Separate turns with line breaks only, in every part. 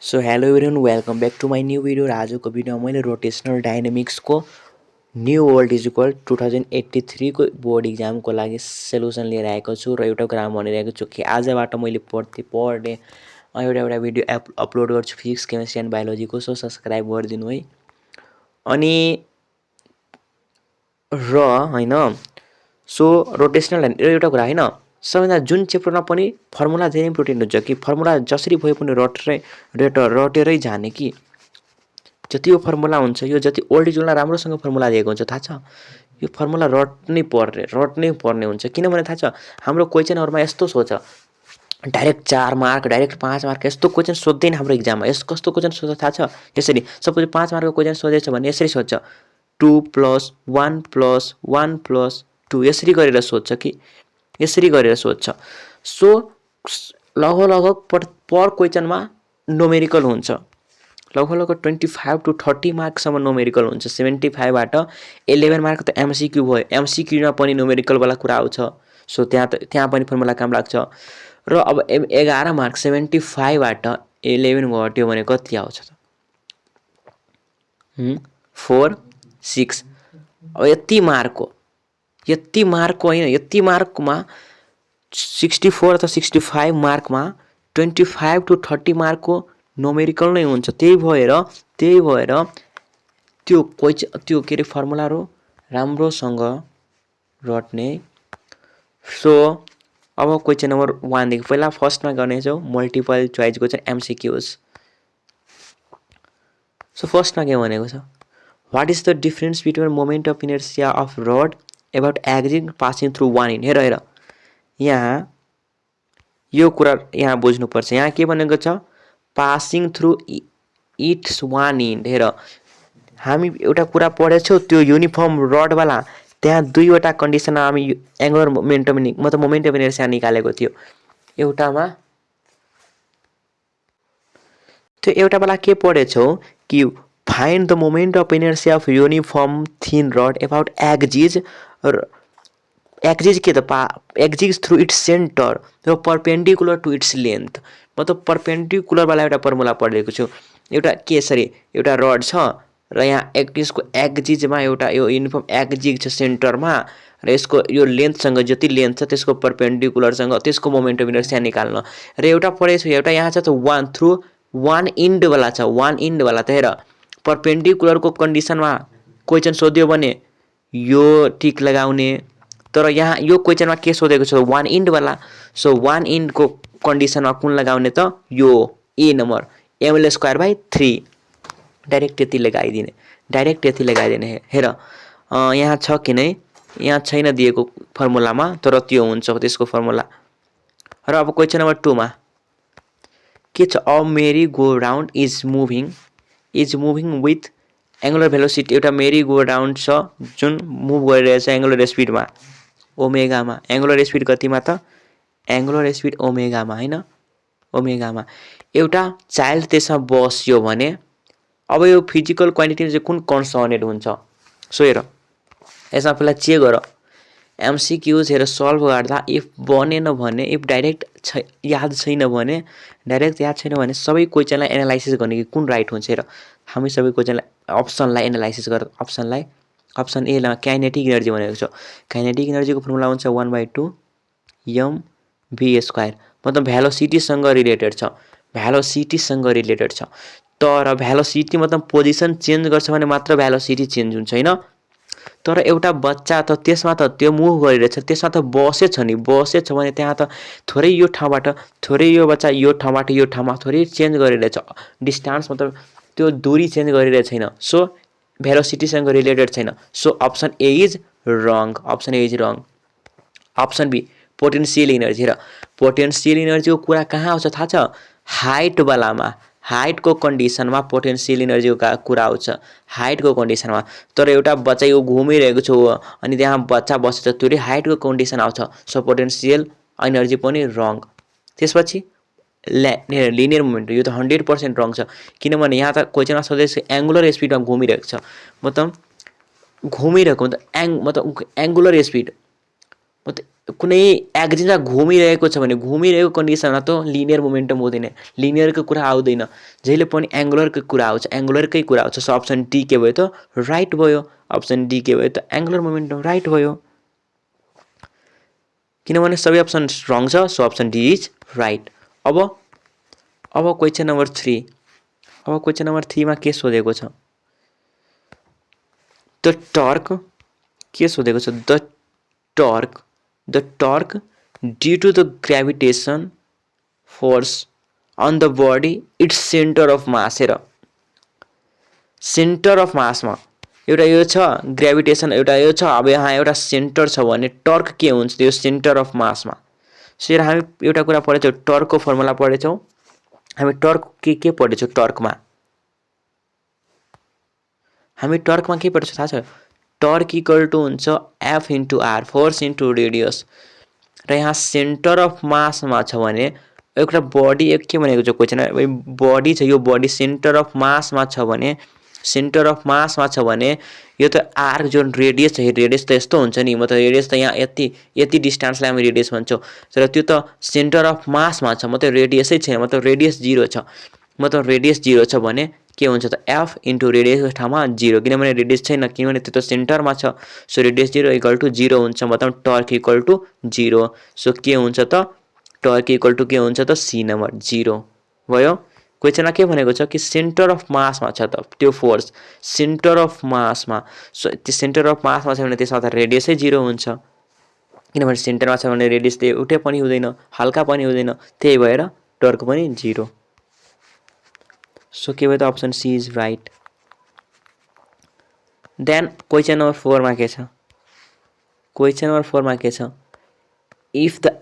So hello everyone welcome back to my new video र आजको भिडियोमा मैले रोटेसनल डाइनामिक्सको न्यू वर्ल्ड इज इक्वल 2083 को बोर्ड इक्जामको लागि सोल्युसन लिएर आएको छु र एउटा कुरा भनिरहेको छु कि आजबाट मैले पर डे एउटा भिडियो अपलोड गर्छु फिजिक्स केमिस्ट्री एन्ड बायोलोजीको। सो सब्सक्राइब गरिदिनु है। अनि र हैन सो रोटेसनल एउटा कुरा हैन, सबैभन्दा जुन चेप्टरमा पनि फर्मुला धेरै इम्पोर्टेन्ट हुन्छ कि फर्मुला जसरी भए पनि रटेरै जाने कि जति यो फर्मुला हुन्छ, यो जति ओल्ड इज गोल्डमा राम्रोसँग फर्मुला दिएको हुन्छ थाहा छ, यो फर्मुला रट्नै पर्ने हुन्छ। किनभने थाहा छ हाम्रो क्वेसनहरुमा यस्तो सोच डाइरेक्ट 4 मार्क डाइरेक्ट 5 मार्क यस्तो क्वेसन सोध्दैन हाम्रो एक्जाममा। यस कस्तो क्वेसन सोध्छ थाहा छ? यसरी सपोज 5 मार्कको क्वेसन सोधेछ भने यसरी सोध्छ 2 + 1 + 1 + 2 यसरी गरेर सोध्छ कि यसरी गरेर सोध्छ। सो लगभग पर क्वेसनमा न्युमेरिकल हुन्छ, लगभग 25 to 30 मार्कसम्म न्युमेरिकल हुन्छ। 75 बाट 11 मार्क त एमसीक्यू भयो, एमसीक्यूमा पनि न्युमेरिकल वाला कुरा आउँछ। सो त्यहाँ पनि फर्मुला काम लाग्छ। र अब 11 मार्क 75 बाट 11 घट्यो भने कति आउँछ त? 4 6। अब यति मार्कको हैन, यति मार्कमा 64 अथवा 65 मार्कमा 25 to 30 मार्कको न्युमेरिकल नै हुन्छ। त्यही भएर त्यो के रे फर्मुलाहरु राम्रोसँग रट्ने। सो अब क्वेशन नम्बर 1 देखि पहिला फर्स्टमा गर्ने छौ मल्टिपल चोइस को चाहिँ एमसीक्यूज। सो फर्स्टमा के भनेको छ, what is the difference between moment of inertia of rod about axis passing through one end. हेर यहाँ यो कुरा यहाँ बुझ्नुपर्छ। यहाँ के भनेको छ, passing through its one end. हेर हामी एउटा कुरा पढेछौँ त्यो युनिफर्म रड वाला, त्यहाँ दुईवटा कन्डिसनमा हामी एंगुलर मोमेन्टम मतलब मोमेन्ट अफ इनर्शिया निकालेको थियो। एउटामा त्यो एउटा वाला के पढेछौँ कि find the moment of inertia of uniform thin rod about axis के त एक्सिस थ्रु इट्स सेन्टर र परपेन्डिकुलर टु इट्स लेन्थ। मतलब परपेन्डिकुलर वाला एउटा फर्मुला पढेको छु। एउटा के यसरी एउटा रड छ र यहाँ यसको एक्सिसमा एउटा यो युनिफर्म एक्सिस छ सेन्टरमा र यसको यो लेन्थसँग जति लेन्थ छ त्यसको परपेन्डिकुलरसँग त्यसको मोमेन्ट अफ इनर्शिया निकाल्न। र एउटा पढेछु एउटा यहाँ छ त 1 थ्रु 1 इन्ड वाला छ, 1 इन्ड वाला। त हेर परपेन्डिकुलरको कन्डिसनमा क्वेशन सोध्यो भने यो टिक लगाउने, तर यहाँ यो क्वेशनमा के सोधेको छ 1 इन्ड वाला। सो 1 इन्ड को कन्डिसनमा कुन लगाउने त यो ए नम्बर ml²/3 डाइरेक्ट यति लगाइदिने। हेर यहाँ छ कि नै, यहाँ छैन दिएको फर्मुलामा, तर त्यो हुन्छ त्यसको फर्मुला। र अब क्वेशन नम्बर 2 मा के छ, a merry go round is moving with angular velocity. एउटा मेरी गो राउन्ड छ जुन मुभ गरिरहेछ एंगुलर स्पिडमा ओमेगामा। एंगुलर स्पिड कतिमा त? एंगुलर स्पिड ओमेगामा हैन, ओमेगामा। एउटा चाइल्ड त्यसमा बस्यो भने अब यो फिजिकल क्वान्टिटी चाहिँ कुन कन्सर्नेड हुन्छ? सो हेर यसमा पहिला चेक गर एमसीक्यूज। हेर सल्भ गर्दा इफ बनेन भने, इफ डाइरेक्ट याद छैन भने सबै क्वेशनलाई एनालाइसिस गर्ने कि कुन राइट हुन्छ। हेर हामी सबै क्वेशनलाई अप्सनलाई एनालाइसिस गर। अप्सन ए मा काइनेटिक एनर्जी भनेको छ। काइनेटिक एनर्जीको फर्मुला हुन्छ 1/2 mv²। मतलब भेलोसिटीसँग रिलेटेड छ। तर भेलोसिटी मतलब पोजिसन चेन्ज गर्छ भने मात्र भेलोसिटी चेन्ज हुन्छ हैन। तर एउटा बच्चा त त्यसमा त त्यो मुभ गरिरहेछ, त्यसमा त बसेछ भने त्यहाँ त थोरै यो ठाउँबाट थोरै यो बच्चा यो ठाउँबाट यो ठाउँमा थोरै चेन्ज गरिरहेछ। डिस्टेन्स मतलब त्यो दूरी चेन्ज गरिरहेछ छैन। सो भेलोसिटीसँग रिलेटेड छैन। So option A is wrong. Option B potential energy. हेर पोटेन्शियल एनर्जीको कुरा कहाँ आउँछ थाहा छ? हाइट वालामा, हाइटको कन्डिसनमा पोटेन्शियल एनर्जीको कुरा आउँछ, हाइटको कन्डिसनमा। तर एउटा बच्चा यो घुमिरहेको छ अनि त्यहाँ बच्चा बसेछ, त्यो हाइटको कन्डिसन आउँछ। सो पोटेन्शियल एनर्जी पनि रङ। त्यसपछि लिनियर मोमेन्ट, यो त 100% रङ छ। किनभने यहाँ त क्वेशनमा सोधेछ एंगुलर स्पिडमा घुमिरहेको छ, मतलब एंगुलर स्पिड मतलब कुनै एक्जिसमा घुमिरहेको छ भने घुमिरहेको कन्डिसनमा त लिनियर मोमेन्टम हुँदैन, लिनियरको कुरा आउँदैन, जहिले पनि एङ्गुलरको कुरा आउँछ, एङ्गुलरकै कुरा आउँछ। सो अप्सन डी के भयो त राइट भयो, अप्सन डी के भयो त एङ्गुलर मोमेन्टम राइट भयो, किनभने सबै अप्सन रङ छ। So option D is right. अब क्वेसन नम्बर 3, अब क्वेसन नम्बर 3 मा के सोधेको छ, द टर्क के सोधेको छ, the torque due to the gravitation force on the body its centre of mass. हेर सेन्टर अफ मासमा एउटा यो छ ग्रेभिटेसन, एउटा यो छ, अब यहाँ एउटा सेन्टर छ भने टर्क के हुन्छ त्यो सेन्टर अफ मासमा। सो हामी एउटा कुरा पढेछौँ, टर्कको फर्मुला पढेछौँ हामी। टर्क के पढेछौँ, हामी टर्कमा के पढेछौँ थाहा छ, टर्क इक्वल टु हुन्छ F into R, force into radius. र यहाँ सेन्टर अफ मासमा छ भने एउटा बडी के भनेको छ क्वेसन, बडी छ, यो बडी सेन्टर अफ मासमा छ भने, सेन्टर अफ मासमा छ भने यो त आर जुन रेडियस छ, रेडियस त यस्तो हुन्छ नि, मतलब रेडियस त यहाँ यति डिस्टेन्सलाई हामी रेडियस भन्छौँ, तर त्यो त सेन्टर अफ मासमा छ, मतलब रेडियसै छैन, मतलब रेडियस 0 छ, मतलब रेडियस 0 छ भने के हुन्छ त एफ इन्टु रेडियसको ठाउँमा 0, किनभने रेडियस छैन, किनभने त्यो त सेन्टरमा छ। सो रेडियस 0 इक्वल टु 0 हुन्छ, मतलब टर्क इक्वल टु 0। सो के हुन्छ त टर्क इक्वल टु के हुन्छ त सी नम्बर 0 भयो। क्वेसनमा के भनेको छ कि सेन्टर अफ मासमा छ त त्यो फोर्स, सेन्टर अफ मासमा। सो त्यो सेन्टर अफ मासमा छ भने त्यसमा त रेडियसै 0 हुन्छ, किनभने सेन्टरमा छ भने रेडियस त एउटै पनि हुँदैन, हल्का पनि हुँदैन, त्यही भएर टर्क पनि 0। सो के भयो त option C is right. Then question number 4 मा के छ, क्वेसन नम्बर 4 मा के छ, इफ द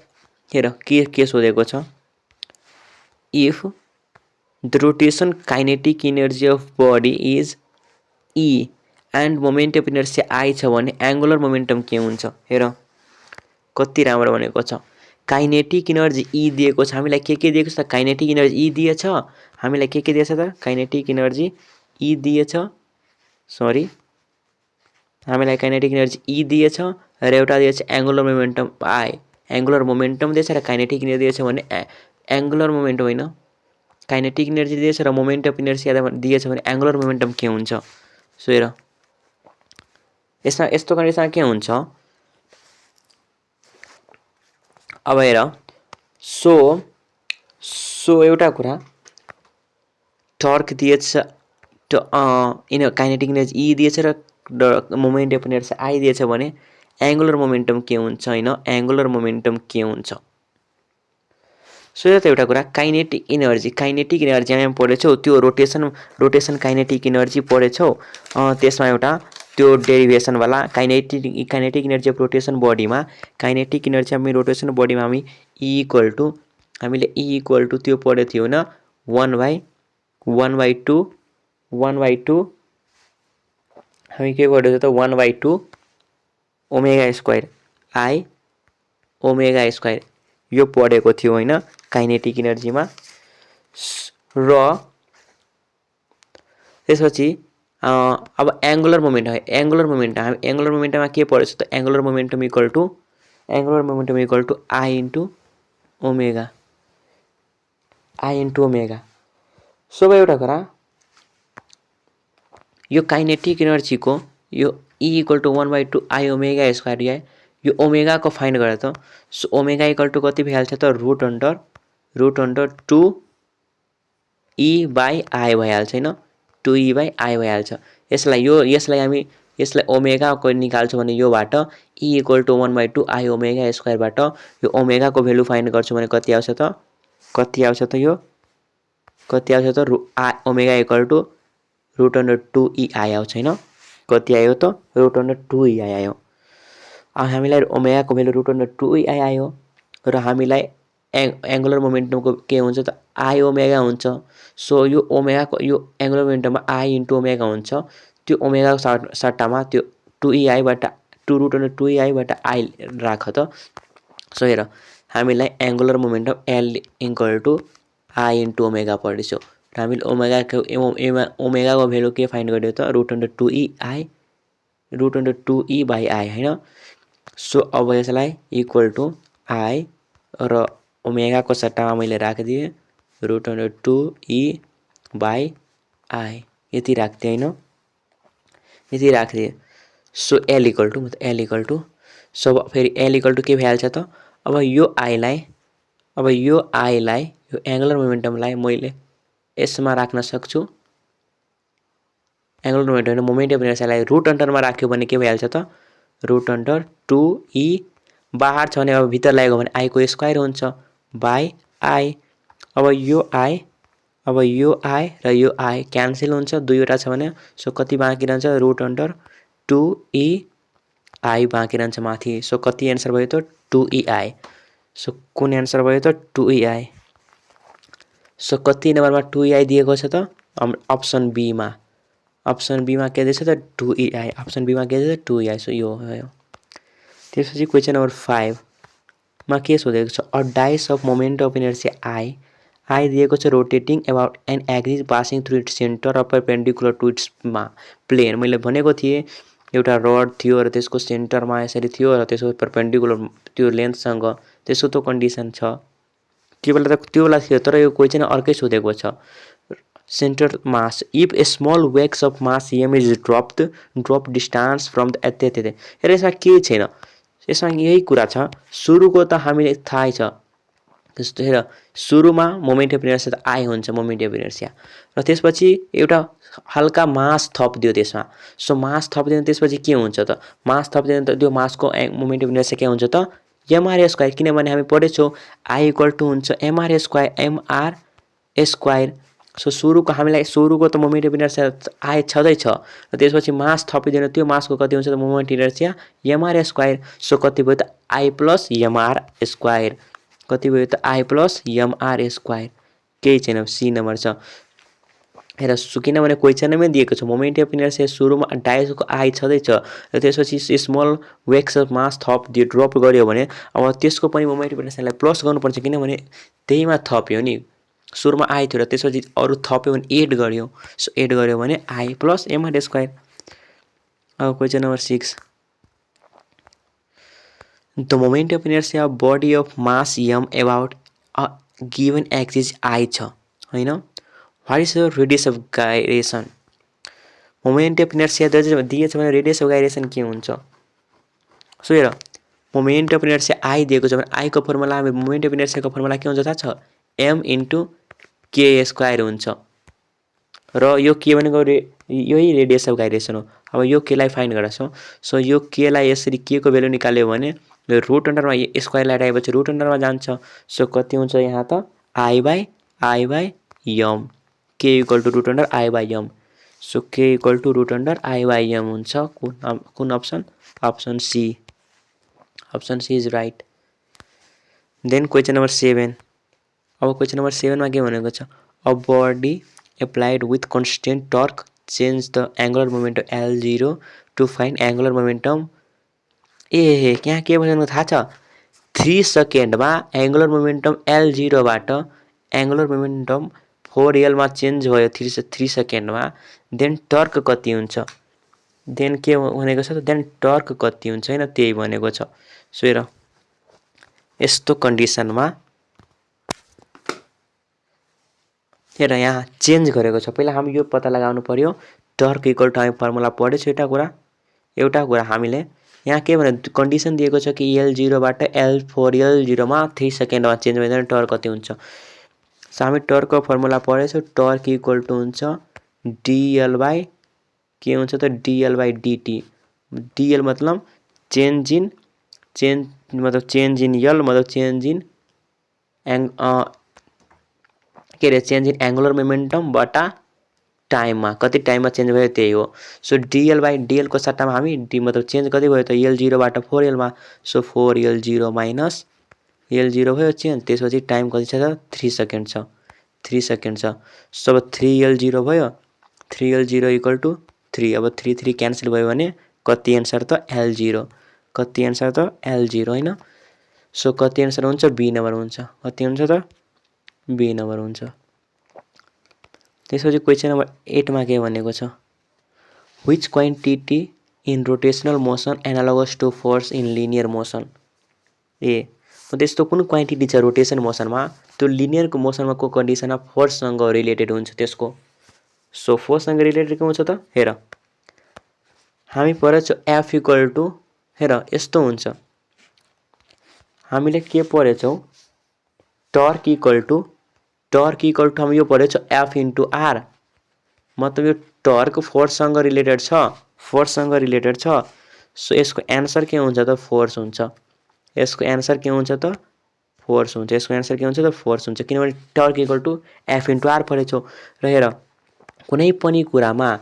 हेर के सोधेको छ, if the rotation kinetic energy of body is E and moment of inertia I छ भने एङ्गुलर मोमेन्टम के हुन्छ। हेर कति राम्रो भनेको छ, काइनेटिक इनर्जी ई दिएको छ, हामीलाई के दिएको छ त काइनेटिक इनर्जी ई दिएछ, हामीलाई के दिएछ त काइनेटिक इनर्जी ई दिएछ, सरी हामीलाई काइनेटिक इनर्जी ई दिएछ र एउटा दिएछ angular momentum I, angular momentum दिएछ र काइनेटिक इनर्जी दिएछ भने एङ्गुलर मोमेन्टम होइन, काइनेटिक इनर्जी दिएछ र मोमेन्ट अफ इनर्सिया दिएछ भने एङ्गुलर मोमेन्टम के हुन्छ। सो हेर यसमा यस्तो कन्डिसनमा के हुन्छ, अब हेर सो एउटा कुरा टर्क दिएछ, काइनेटिक इनर्जी ई दिएछ र मोमेन्ट अफ इनर्सिया आई दिएछ भने एङ्गुलर मोमेन्टम के हुन्छ, होइन एङ्गुलर मोमेन्टम के हुन्छ। सो यो त एउटा कुरा काइनेटिक इनर्जी हामी पढेछौँ, त्यो रोटेसन काइनेटिक इनर्जी पढेछौँ, त्यसमा एउटा त्यो डेरिभेसनवाला काइनेटिक इनर्जी अफ रोटेसन बडीमा, काइनेटिक इनर्जी हामी रोटेसन बडीमा हामी हामीले ई इक्वल टु त्यो पढेको थियो होइन 1/2 हामी के पढेको थियो त 1/2 omega square I omega square यो पढेको थियो होइन काइनेटिक इनर्जीमा। र त्यसपछि अब एङ्गुलर मोमेन्टममा के पढेछ त angular momentum equal to I into omega. So अब एउटा कुरा यो काइनेटिक इनर्जीको यो E equal to 1/2 I omega square यो ओमेगाको फाइन्ड गरेर त। सो ओमेगा इक्वल टु कति भइहाल्छ त root under 2 E by I भइहाल्छ होइन, 2 ई बाई आई भइहाल्छ। यसलाई ओमेगाको निकाल्छु भने योबाट E equal to 1/2 I omega स्क्वायरबाट यो ओमेगाको भेल्यु फाइन्ड गर्छु भने कति आउँछ त omega equal to root under 2 E I आउँछ होइन, कति आयो त रुट अन्डर 2 ई आई आयो। अब हामीलाई ओमेगाको value root under 2 E I आयो र हामीलाई एङ्गुलर मोमेन्टमको के हुन्छ त आई ओमेगा हुन्छ। सो यो ओमेगाको यो एङ्गुलर मोमेन्टममा आई इन्टु ओमेगा हुन्छ, त्यो ओमेगाको सट्टामा त्यो 2 ई आईबाट 2 रुट अन्डर 2 ई आईबाट आई राख त। सो हेर हामीलाई angular momentum L equal to I into omega पढेछौँ र हामीले ओमेगाको भेल्यु के फाइन्ड गर्यो त root under 2 E by I होइन। सो अब यसलाई इक्वल टु आई र ओमेगाको सट्टामा मैले राखिदिएँ √2e/i यति राखिदिएँ होइन, यति राखिदिएँ। So L equal to so फेरि एल इक्वल टु के भइहाल्छ त, अब यो आईलाई यो एङ्गुलर मोमेन्टमलाई मैले यसमा राख्न सक्छु, एङ्गुलर मोमेन्टम होइन मोमेन्ट अफ इनर्सियालाई रुट अन्डरमा राख्यो भने के भइहाल्छ त √2e बाहर छ भने अब भित्र लागेको भने आईको स्क्वायर हुन्छ बाई आई। अब यो आई र यो आई क्यान्सल हुन्छ, दुईवटा छ भने सो कति बाँकी रहन्छ √2e आई बाँकी रहन्छ माथि। सो कति एन्सर भयो त 2ei। सो कुन एन्सर भयो त 2ei। सो कति नम्बरमा 2ei दिएको छ त अप्सन बीमा के दिएछ त 2ei, अप्सन बीमा के दिएछ 2ei। सो यो भयो। त्यसपछि क्वेसन नम्बर 5 मा के सोधेको छ, a disc of moment of inertia I दिएको छ rotating about an axis passing through its centre of perpendicular to its plane. मैले भनेको थिएँ एउटा रड थियो र त्यसको सेन्टरमा यसरी थियो र त्यसको परपेन्डिकुलर त्यो लेन्थसँग, त्यसको त कन्डिसन छ त्यो बेला थियो। तर यो क्वेसन अर्कै सोधेको छ, centre mass if a small wax of mass M is drop distance from the यति र यसमा केही छैन, यसमा यही कुरा छ। सुरुको त हामीले थाहै छ, त्यस्तो हेर सुरुमा मोमेन्ट अफ इनर्सिया त आई हुन्छ मोमेन्ट अफ इनर्सिया, र त्यसपछि एउटा हल्का मास थपिदियो त्यसमा। सो मास थपिदियो त्यसपछि के हुन्छ त, मास थपिदियो त त्यो मासको मोमेन्ट अफ इनर्सिया के हुन्छ त एमआर स्क्वायर, किनभने हामी पढेछौँ आई इक्वल टु हुन्छ एमआर स्क्वायर। सो हामीलाई सुरुको त मोमेन्ट अफ इनर्सिया आई छँदैछ र त्यसपछि मास थपिदियो त्यो मासको कति हुन्छ त moment inertia MR square. So कति भयो त आई प्लस एमआर स्क्वायर, कति भयो त आई प्लस एमआर स्क्वायर, केही छैन सी नम्बर छ। हेर किनभने क्वेसनमै दिएको छ मोमेन्ट अफ इनर्सिया सुरुमा डाइसको आई छँदैछ र त्यसपछि small wax of mass drop गर्यो भने अब त्यसको पनि मोमेन्ट अफ इनर्सियालाई प्लस गर्नुपर्छ, किनभने त्यहीमा थप्यो नि, सुरुमा आई थियो र त्यसपछि अरू थप्यो भने एड गर्यो। सो एड गर्यो भने आई प्लस एमआर स्क्वायर। अब question number 6, the moment of inertia body of mass M about a given axis I छ होइन, what is the radius of gyration. Moment of inertia दिएछ भने radius of गाइरेसन के हुन्छ। So हेर moment of inertia I दिएको छ भने आईको फर्मुला, मोमेन्ट अफ इनर्सियाको फर्मुला के हुन्छ थाहा छ एम इन्टु के स्क्वायर हुन्छ, र यो के भनेको यही रेडियस अफ गाइरेसन हो। अब यो केलाई फाइन्ड गर्छौँ। सो यो केलाई यसरी के को भ्यालु निकाल्यो भने रुट अन्डरमा स्क्वायर लगाएपछि रुट अन्डरमा जान्छ। सो कति हुन्छ यहाँ त आई बाई यम, के equal to root under I by M. So के equal to root under I by M हुन्छ कुन option, option C is right. Then question number 7, अब क्वेसन नम्बर 7 मा के भनेको छ, a body applied with constant torque change the angular momentum L0 to find angular momentum. यहाँ के भनेको थाहा छ 3 सेकेन्डमा एङ्गुलर मोमेन्टम L0 बाट एङ्गुलर मोमेन्टम 4L मा चेन्ज भयो 3 सेकेन्डमा। देन टर्क कति हुन्छ, देन के भनेको छ त देन टर्क कति हुन्छ होइन, त्यही भनेको छ। सो हेर यस्तो कन्डिसनमा हेर यहाँ चेन्ज गरेको छ, पहिला हामी यो पत्ता लगाउनु पर्यो टर्क इक्वल टु, हामी फर्मुला पढेछौँ एउटा कुरा हामीले यहाँ के भने कन्डिसन दिएको छ कि L0 बाट L4L0 मा 3 सेकेन्डमा चेन्ज भयो भने टर्क कति हुन्छ। सो हामी टर्कको फर्मुला पढेछौँ, टर्क इक्वल टु हुन्छ डिएल बाई के हुन्छ त डिएल बाई डिटी। डिएल मतलब चेन्ज इन एल मतलब change in change in angular momentum बटा टाइममा, कति टाइममा चेन्ज भयो त्यही हो। सो डिएल बाई डिएलको सट्टामा हामी मतलब चेन्ज कति भयो त L0 बाट 4L मा। सो 4L0 माइनस L0 भयो चेन्ज, त्यसपछि टाइम कति छ त 3 सेकेन्ड छ, 3 सेकेन्ड छ। सो अब 3L0 भयो, 3L0 इक्वल टु 3, अब 3 क्यान्सल भयो भने कति एन्सर त L0, कति एन्सर त L0 होइन। सो कति एन्सर हुन्छ बी नम्बर हुन्छ, कति हुन्छ त बी नम्बर हुन्छ। त्यसपछि क्वेसन नम्बर 8 मा के भनेको छ, which quantity in rotational motion analogous to force in linear motion. ए त्यस्तो कुन क्वान्टिटी छ रोटेसन मोसनमा, त्यो लिनियरको मोसनमा को कन्डिसनमा फोर्ससँग रिलेटेड हुन्छ त्यसको। सो फोर्ससँग रिलेटेड के हुन्छ त, हेर हामी पढेछौँ एफ इक्वल टु, हेर यस्तो हुन्छ, हामीले के पढेछौँ टर्क इक्वल टु हामी यो पढेछौँ एफ इन्टु आर, मतलब यो टर्क फोर्ससँग रिलेटेड छ, सो यसको एन्सर के हुन्छ त फोर्स हुन्छ, यसको एन्सर के हुन्छ त फोर्स हुन्छ, यसको एन्सर के हुन्छ त फोर्स हुन्छ, किनभने torque equal to F into R पढेछौँ। र हेर कुनै पनि कुरामा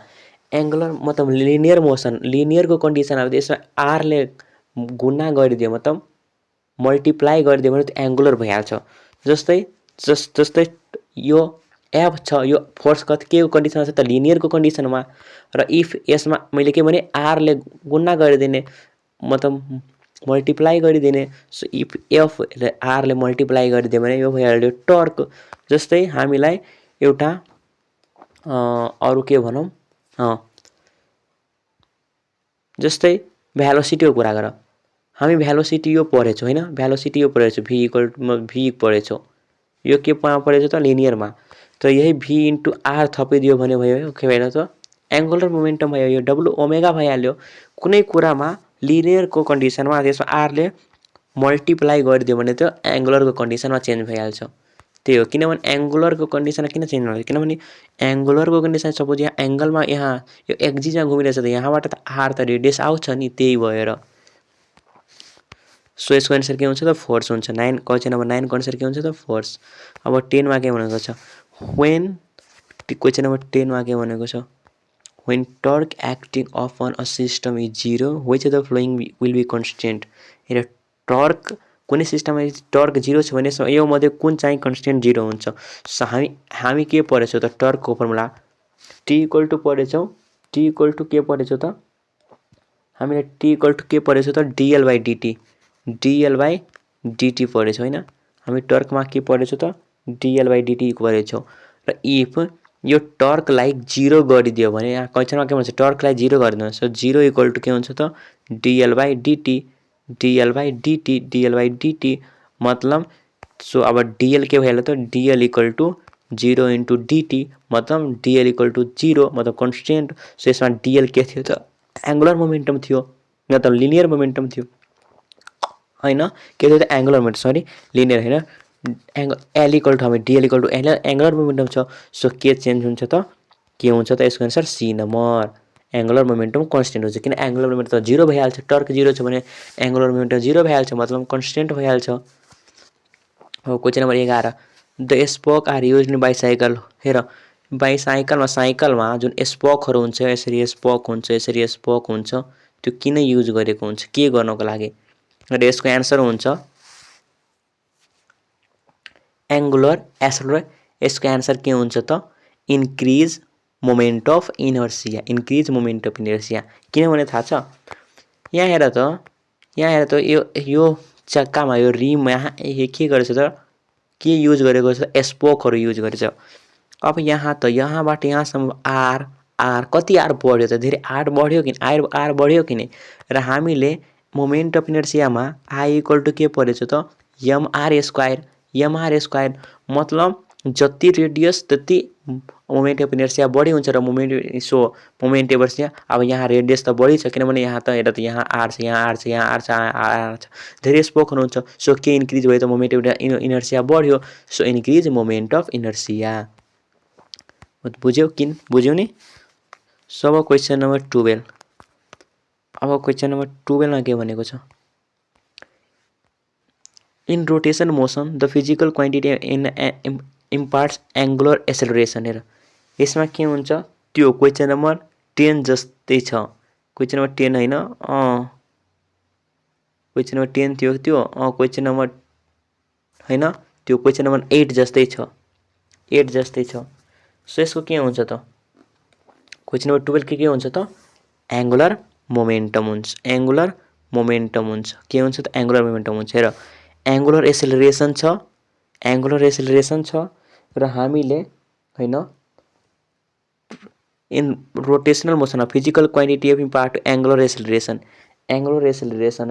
एङ्गुलर मतलब लिनियर मोसन, लिनियरको कन्डिसन अब यसमा आरले गुणा गरिदियो मतलब मल्टिप्लाई गरिदियो भने त्यो एङ्गुलर भइहाल्छ। जस्तै यो एफ छ, यो फोर्स कति के कन्डिसनमा छ त लिनियरको कन्डिसनमा, र इफ यसमा मैले के भने आरले गुणा गरिदिने मतलब मल्टिप्लाई गरिदिने, सो इफ एफ आरले मल्टिप्लाई गरिदियो भने यो भइहाल्यो टर्क। जस्तै हामीलाई एउटा अरू के भनौँ, जस्तै भ्यालोसिटीको कुरा गर, हामी भ्यालोसिटी यो पढेछौँ होइन, भ्यालोसिटी यो पढेछौँ भी पढेछौँ, यो के पढेछौँ त लिनियरमा, त यही भी इन्टु आर थपिदियो भने भयो के भइहाल्यो त एङ्गुलर मोमेन्टम भयो, यो डब्लु ओमेगा भइहाल्यो। कुनै कुरामा लिनियरको कन्डिसनमा त्यसमा आरले मल्टिप्लाई गरिदियो भने त्यो एङ्गुलरको कन्डिसनमा चेन्ज भइहाल्छ। त्यही हो, किनभने एङ्गुलरको कन्डिसन किन चेन्ज हुन्छ, किनभने एङ्गुलरको कन्डिसन सपोज यहाँ एङ्गलमा यहाँ यो एक्जिसमा घुमिरहेछ त यहाँबाट त आर त रेडियस आउँछ नि, त्यही भएर। सो यसको एन्सर के हुन्छ त फोर्स हुन्छ। क्वेसन नम्बर 9 को एन्सर के हुन्छ त फोर्स। अब 10 मा के भनेको छ, क्वेसन नम्बर 10 मा के भनेको छ, when torque acting upon a system is 0 which of the following will be constant। हेर टर्क कुनै सिस्टममा टर्क 0 छ भने यो मध्ये कुन चाहिँ कन्स्टेन्ट 0 हुन्छ। सो हामी के पढेछौँ त टर्कको फर्मुला टी इक्वल टु पढेछौँ, टी इक्वल टु के पढेछौँ त हामीले टी इक्वल टु के पढेछौँ त डिएल बाई डिटी पढेछौँ होइन। हामी टर्कमा के पढेछौँ त डिएल बाई डिटी पढेछौँ। र इफ यो टर्कलाई 0 गरिदियो भने यहाँ क्वेसनमा के भन्छ टर्कलाई 0 गरिदिनु, सो 0 इक्वल टु के हुन्छ त डिएल बाई डिटी मतलब सो अब डिएल के भइहाल्यो त dL equal to 0 into dt मतलब डिएल इक्वल टु 0 मतलब कन्स्टेन्ट। सो यसमा डिएल के थियो त एङ्गुलर मोमेन्टम थियो, मतलब लिनियर मोमेन्टम थियो होइन, के थियो त एङ्गुलर मोमेन्टम, सरी लिनियर होइन, एल इक्वल टु हामी dL equal to angular momentum छ। सो के चेन्ज हुन्छ त के हुन्छ त यसको answer C number, angular momentum constant हुन्छ, किन एङ्गुलर मोमेन्टम त 0 भइहाल्छ, टर्क 0 छ भने एङ्गुलर मोमेन्टम 0 भइहाल्छ मतलब कन्स्टेन्ट भइहाल्छ। हो question number 11 the spoke are use in bicycle. हेर साइकलमा जुन स्पोकहरू हुन्छ, यसरी स्पोक हुन्छ, त्यो किन युज गरेको हुन्छ, के गर्नको लागि, र यसको एन्सर हुन्छ एङ्गुलर एसलर। यसको एन्सर के हुन्छ त इन्क्रिज मोमेन्ट अफ इनर्सिया, किनभने थाहा छ यहाँ हेर त यो चक्कामा यो रिममा यहाँ के गरेछ त के युज गरेको छ, स्पोकहरू युज गरेछ। अब यहाँबाट यहाँसम्म आर कति आर बढ्यो त, धेरै आर बढ्यो कि नै, र हामीले मोमेन्ट अफ इनर्सियामा आई इक्वल टु के पढेछौँ त एमआर स्क्वायर मतलब जति रेडियस त्यति मोमेन्ट अफ इनर्सिया बढी हुन्छ, र मोमेन्ट इनर्सिया अब यहाँ रेडियस त बढी छ, किनभने यहाँ त हेर त यहाँ आर छ, धेरै स्पोक हुनुहुन्छ, सो के इन्क्रिज भयो त मोमेन्ट अफ इनर्सिया बढ्यो, so increase moment of inertia. बुझ्यौ नि। सो अब क्वेसन नम्बर 12, अब क्वेसन नम्बर 12 मा के भनेको छ, in rotation motion the physical quantity imparts angular acceleration. हेर यसमा के हुन्छ त्यो क्वेसन नम्बर 10 जस्तै छ, क्वेसन नम्बर 10 होइन, क्वेसन नम्बर 10 थियो त्यो, क्वेसन नम्बर होइन त्यो क्वेसन नम्बर 8 जस्तै छ। सो यसको के हुन्छ त क्वेसन नम्बर 12 के हुन्छ त एङ्गुलर मोमेन्टम हुन्छ, के हुन्छ त एङ्गुलर मोमेन्टम हुन्छ। हेर एङ्गुलर एसेलरेसन छ र हामीले होइन in rotational motion physical quantity of impart angular acceleration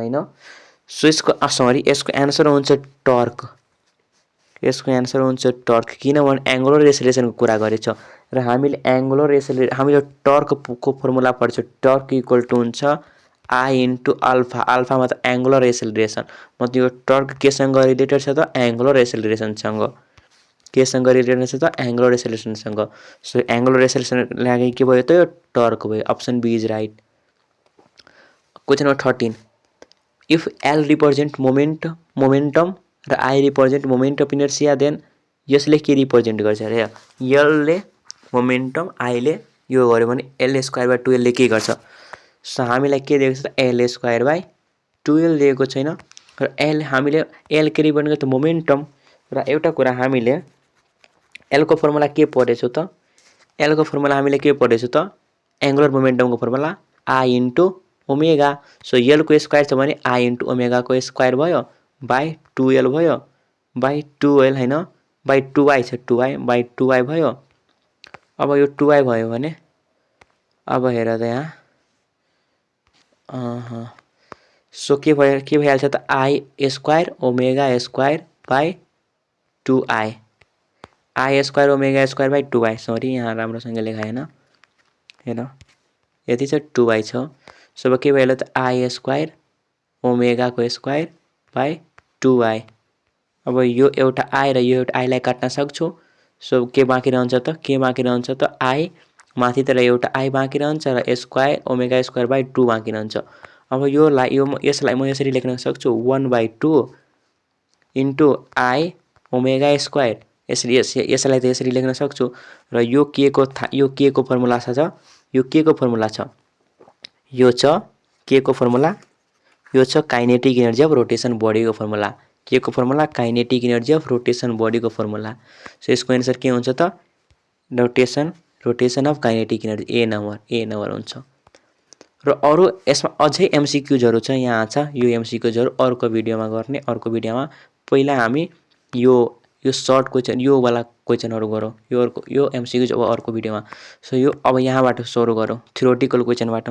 हैन। सो यसको सरी यसको एन्सर हुन्छ टर्क। यसको एन्सर हुन्छ टर्क किनभने एङ्गुलर एक्सेलरेसनको कुरा गरेछ र हामीले हामीले टर्कको फर्मुला पढ्छ। टर्क इक्वल टु हुन्छ आई इन्टु अल्फा। अल्फामा त एङ्गुलर एक्सेलरेसन मतलब यो टर्क केसँग रिलेटेड छ त एङ्गुलर एक्सेलरेसनसँग। केसँग रिलेटेड छ त एङ्गुलर एक्सेलरेसनसँग। सो एङ्गुलर एक्सेलरेसन लागि के भयो त यो टर्क भयो। Option B is right. Question number 13 if L represent momentum र I represent moment of inertia then यसले के रिप्रेजेन्ट गर्छ अरे एलले मोमेन्टम आईले यो गर्यो भने एल स्क्वायर बाई 2 ले के गर्छ। सो हामीलाई के दिएको छ त एल स्क्वायर बाई 2 दिएको छैन र हामीले एल के रिप्रेजेन्ट गर्छ मोमेन्टम। र एउटा कुरा हामीले एलको फर्मुला के पढेछौँ त एलको फर्मुला हामीले के पढेछौँ त एङ्गुलर मोमेन्टमको formula I into omega. So एलको स्क्वायर छ भने आई इन्टु ओमेगाको स्क्वायर भयो बाई 2l भयो बाई 2l हैन बाई 2y छ 2y बाई 2y भयो। अब यो 2y भयो भने अब हेर त यहाँ सो के भइहाल्छ त I square omega square by 2i I square omega square by 2y। Sorry यहाँ राम्रोसँग लेखाएन हेर यति छ 2y छ। सो अब के भइहाल्यो त आई स्क्वायर ओमेगाको स्क्वायर बाई 2y। अब यो एउटा आई र यो एउटा आईलाई काट्न सक्छु। सो के बाँकी रहन्छ त के बाँकी रहन्छ त आई माथितिर एउटा आई बाँकी रहन्छ र स्क्वायर ओमेगा स्क्वायर बाई 2 बाँकी रहन्छ। अब यसलाई म यसरी लेख्न सक्छु 1/2 इन्टु आई ओमेगा स्क्वायर। यसलाई त यसरी लेख्न सक्छु र यो के को फर्मुला छ यो के को फर्मुला छ यो छ के को फर्मुला यो छ काइनेटिक एनर्जी अफ रोटेसन बडीको फर्मुला। के को formula kinetic energy of rotation बडीको फर्मुला। सो यसको एन्सर के हुन्छ त rotation of kinetic energy A number हुन्छ। र अरू यसमा अझै एमसीक्यूजहरू छ यहाँ छ यो एमसीक्यूजहरू अर्को भिडियोमा गर्ने। अर्को भिडियोमा पहिला हामी यो सर्ट क्वेसन यो वाला क्वेसनहरू गरौँ यो एमसीक्यूज अब अर्को भिडियोमा। सो यो अब यहाँबाट सुरु गरौँ थ्योरेटिकल क्वेसनबाट।